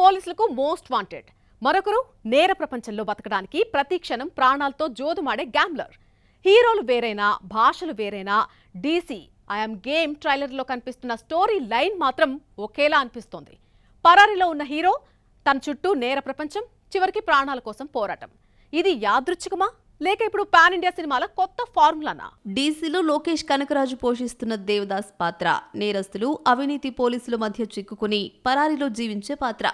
పోలీసులకు most wanted, మరొకరు నేర ప్రపంచంలో బతకడానికి ప్రతి క్షణం ప్రాణాలతో జోదుమాడే గ్యాంబ్లర్. హీరోలు వేరైనా భాషలు వేరైనా డీసీ ఐఎమ్ గేమ్ ట్రైలర్లో కనిపిస్తున్న స్టోరీ లైన్ మాత్రం ఒకేలా అనిపిస్తోంది. పరారీలో ఉన్న హీరో, తన చుట్టూ నేర ప్రపంచం, చివరికి ప్రాణాల కోసం పోరాటం. ఇది యాదృచ్ఛికమా లేక ఇప్పుడు పాన్ ఇండియా సినిమాల కొత్త ఫార్ములానా? డీసీలో లోకేష్ కనకరాజు పోషిస్తున్న దేవదాస్ పాత్ర నేరస్తులు, అవినీతి పోలీసుల మధ్య చిక్కుకుని పరారీలో జీవించే పాత్ర.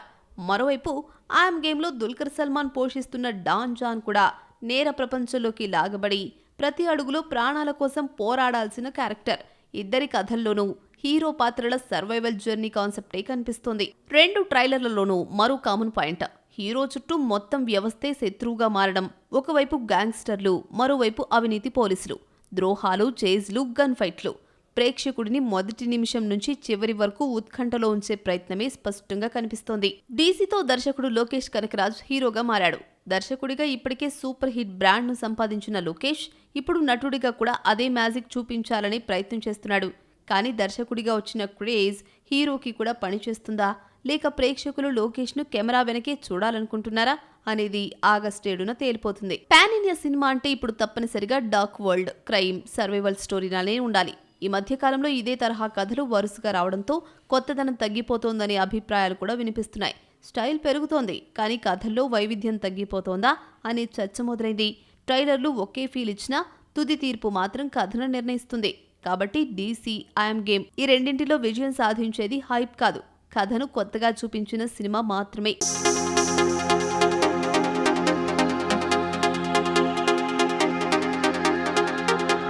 మరోవైపు ఐఎమ్ గేమ్లో దుల్కర్ సల్మాన్ పోషిస్తున్న డాన్ జాన్ కూడా నేర ప్రపంచంలోకి లాగబడి ప్రతి అడుగులో ప్రాణాల కోసం పోరాడాల్సిన క్యారెక్టర్. ఇద్దరి కథల్లోనూ హీరో పాత్రల సర్వైవల్ జర్నీ కాన్సెప్టే కనిపిస్తోంది. రెండు ట్రైలర్లలోనూ మరో కామన్ పాయింట్, హీరో చుట్టూ మొత్తం వ్యవస్థే శత్రువుగా మారడం. ఒకవైపు గ్యాంగ్స్టర్లు, మరోవైపు అవినీతి పోలీసులు, ద్రోహాలు, చేజ్లు, గన్ ఫైట్లు. ప్రేక్షకుడిని మొదటి నిమిషం నుంచి చివరి వరకు ఉత్కంఠలో ఉంచే ప్రయత్నమే స్పష్టంగా కనిపిస్తోంది. డీసీతో దర్శకుడు లోకేష్ కనకరాజ్ హీరోగా మారాడు. దర్శకుడిగా ఇప్పటికే సూపర్ హిట్ బ్రాండ్ను సంపాదించిన లోకేష్ ఇప్పుడు నటుడిగా కూడా అదే మ్యాజిక్ చూపించాలని ప్రయత్నం చేస్తున్నాడు. కానీ దర్శకుడిగా వచ్చిన క్రేజ్ హీరోకి కూడా పనిచేస్తుందా, లేక ప్రేక్షకులు లోకేష్ను కెమెరా వెనకే చూడాలనుకుంటున్నారా అనేది ఆగస్టు 7న తేలిపోతుంది. పాన్ ఇండియా సినిమా అంటే ఇప్పుడు తప్పనిసరిగా డార్క్ వరల్డ్, క్రైమ్, సర్వైవల్ స్టోరీలానే ఉండాలి. ఈ మధ్యకాలంలో ఇదే తరహా కథలు వరుసగా రావడంతో కొత్తదనం తగ్గిపోతోందనే అభిప్రాయాలు కూడా వినిపిస్తున్నాయి. స్టైల్ పెరుగుతోంది, కానీ కథల్లో వైవిధ్యం తగ్గిపోతోందా అనే చర్చ మొదలైంది. ట్రైలర్లు ఒకే ఫీల్ ఇచ్చినా తుది తీర్పు మాత్రం కథను నిర్ణయిస్తుంది. కాబట్టి డీసీ, ఐఎమ్ గేమ్ ఈ రెండింటిలో విజయం సాధించేది హైప్ కాదు, కథను కొత్తగా చూపించిన సినిమా మాత్రమే.